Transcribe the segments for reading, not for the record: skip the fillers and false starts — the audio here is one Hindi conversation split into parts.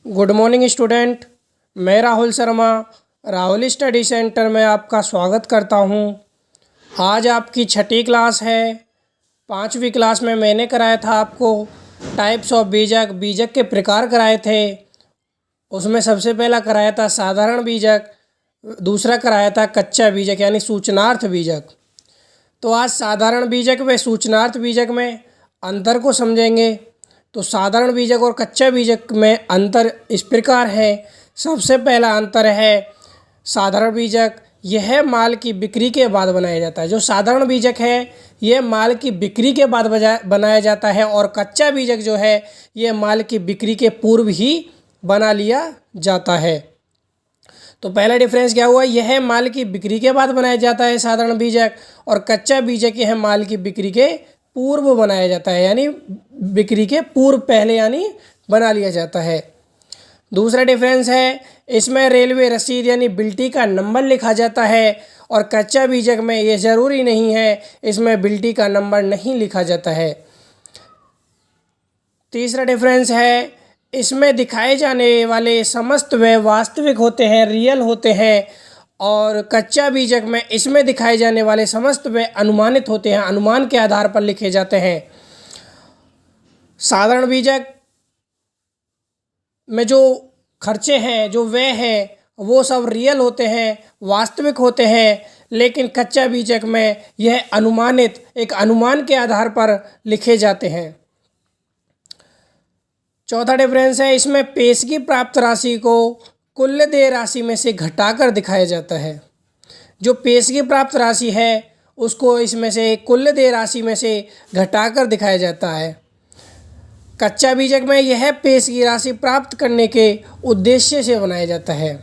Good morning student. मैं राहुल शर्मा राहुल स्टडी सेंटर में आपका स्वागत करता हूं। आज आपकी छठी क्लास है। 5वीं क्लास में मैंने कराया था आपको टाइप्स ऑफ बीजक, बीजक के प्रकार कराए थे। उसमें सबसे पहला कराया था साधारण बीजक, दूसरा कराया था कच्चा बीजक यानी सूचनार्थ बीजक। तो आज साधारण बीजक व सूचनार्थ बीजक में अंतर को समझेंगे। तो साधारण बीजक और कच्चा बीजक में अंतर इस प्रकार है। सबसे पहला अंतर है साधारण बीजक यह माल की बिक्री के बाद बनाया जाता है। जो साधारण बीजक है यह माल की बिक्री के बाद बनाया जाता है और कच्चा बीजक जो है यह माल की बिक्री के पूर्व ही बना लिया जाता है। तो पहला डिफरेंस क्या हुआ, यह माल की बिक्री के बाद बनाया जाता है साधारण बीजक, और कच्चा बीजक यह माल की बिक्री के पूर्व बनाया जाता है यानी बिक्री के पूर्व पहले यानी बना लिया जाता है। दूसरा डिफरेंस है इसमें रेलवे रसीद यानी बिल्टी का नंबर लिखा जाता है और कच्चा बीजक में ये ज़रूरी नहीं है, इसमें बिल्टी का नंबर नहीं लिखा जाता है। तीसरा डिफरेंस है इसमें दिखाए जाने वाले समस्त वे वास्तविक होते हैं, रियल होते हैं, और कच्चा बीजक में इसमें दिखाए जाने वाले समस्त वे अनुमानित होते हैं, अनुमान के आधार पर लिखे जाते हैं। साधारण बीजक में जो खर्चे हैं, जो व्यय हैं, वो सब रियल होते हैं, वास्तविक होते हैं, लेकिन कच्चा बीजक में यह अनुमानित, एक अनुमान के आधार पर लिखे जाते हैं। चौथा डिफरेंस है इसमें पेशगी प्राप्त राशि को कुल देय राशि में से घटाकर दिखाया जाता है। जो पेशगी प्राप्त राशि है उसको इसमें से कुल देय राशि में से घटाकर दिखाया जाता है। कच्चा बीजक में यह पेशगी राशि प्राप्त करने के उद्देश्य से बनाया जाता है।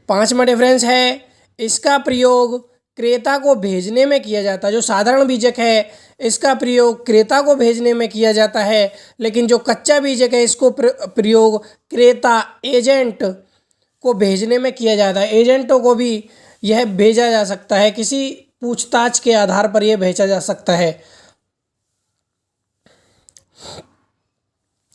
पांचवा डिफरेंस है इसका प्रयोग क्रेता को भेजने में किया जाता है। जो साधारण बीजक है इसका प्रयोग क्रेता को भेजने में किया जाता है, लेकिन जो कच्चा बीजक है इसको प्रयोग क्रेता एजेंट को भेजने में किया जाता है। एजेंटों को भी यह भेजा जा सकता है, किसी पूछताछ के आधार पर यह भेजा जा सकता है।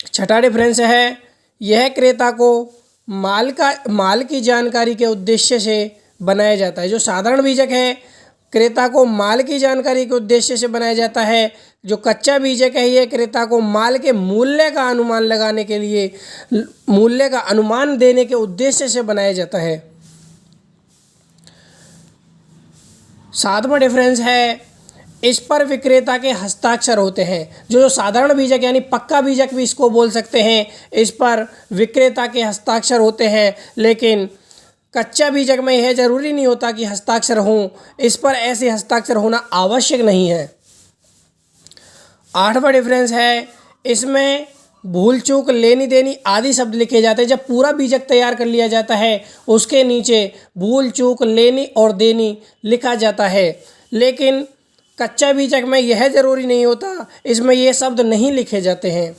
छठा डिफरेंस है यह क्रेता को माल की जानकारी के उद्देश्य से बनाया जाता है। जो साधारण बीजक है क्रेता को माल की जानकारी के उद्देश्य से बनाया जाता है। जो कच्चा बीजक है यह क्रेता को माल के मूल्य का अनुमान लगाने के लिए, मूल्य का अनुमान देने के उद्देश्य से बनाया जाता है। सातवां डिफरेंस है इस पर विक्रेता के हस्ताक्षर होते हैं। जो साधारण बीजक यानी पक्का बीजक भी इसको बोल सकते हैं, इस पर विक्रेता के हस्ताक्षर होते हैं, लेकिन कच्चा बीजक में यह जरूरी नहीं होता कि हस्ताक्षर हों, इस पर ऐसे हस्ताक्षर होना आवश्यक नहीं है। आठवां डिफरेंस है इसमें भूल चूक, लेनी देनी आदि शब्द लिखे जाते हैं। जब पूरा बीजक तैयार कर लिया जाता है उसके नीचे भूल चूक, लेनी और देनी लिखा जाता है, लेकिन कच्चा बीजक में यह जरूरी नहीं होता, इसमें ये शब्द नहीं लिखे जाते हैं।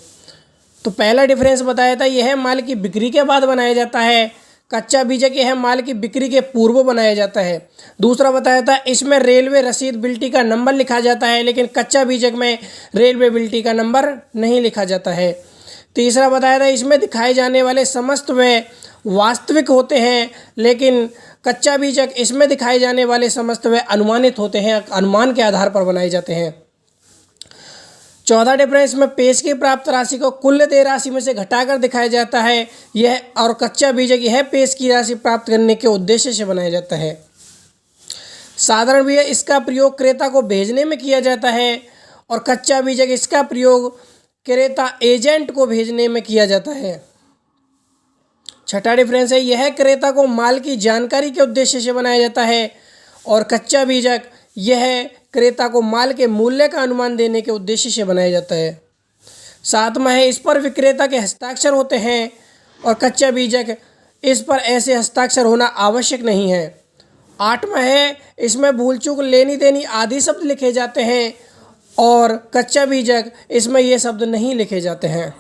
तो पहला डिफरेंस बताया था यह माल की बिक्री के बाद बनाया जाता है, कच्चा बीजक यह माल की बिक्री के पूर्व बनाया जाता है। दूसरा बताया था इसमें रेलवे रसीद बिल्टी का नंबर लिखा जाता है, लेकिन कच्चा बीजक में रेलवे बिल्टी का नंबर नहीं लिखा जाता है। तीसरा बताया था इसमें दिखाए जाने वाले समस्त वे वास्तविक होते हैं, लेकिन कच्चा बीजक इसमें दिखाए जाने वाले समस्त वे अनुमानित होते हैं, अनुमान के आधार पर बनाए जाते हैं। चौथा डिफरेंस में पेशगी प्राप्त राशि को कुल देय राशि में से घटाकर दिखाया जाता है, यह और कच्चा बीजक यह पेशगी राशि प्राप्त करने के उद्देश्य से बनाया जाता है। साधारण बीजक इसका प्रयोग क्रेता को भेजने में किया जाता है और कच्चा बीजक इसका प्रयोग क्रेता एजेंट को भेजने में किया जाता है। छठा डिफरेंस है यह क्रेता को माल की जानकारी के उद्देश्य से बनाया जाता है और कच्चा बीजक यह क्रेता को माल के मूल्य का अनुमान देने के उद्देश्य से बनाया जाता है। सातवां है इस पर विक्रेता के हस्ताक्षर होते हैं और कच्चा बीजक इस पर ऐसे हस्ताक्षर होना आवश्यक नहीं है। आठवां है इसमें भूल चूक, लेनी देनी आदि शब्द लिखे जाते हैं और कच्चा बीजक इसमें ये शब्द नहीं लिखे जाते हैं।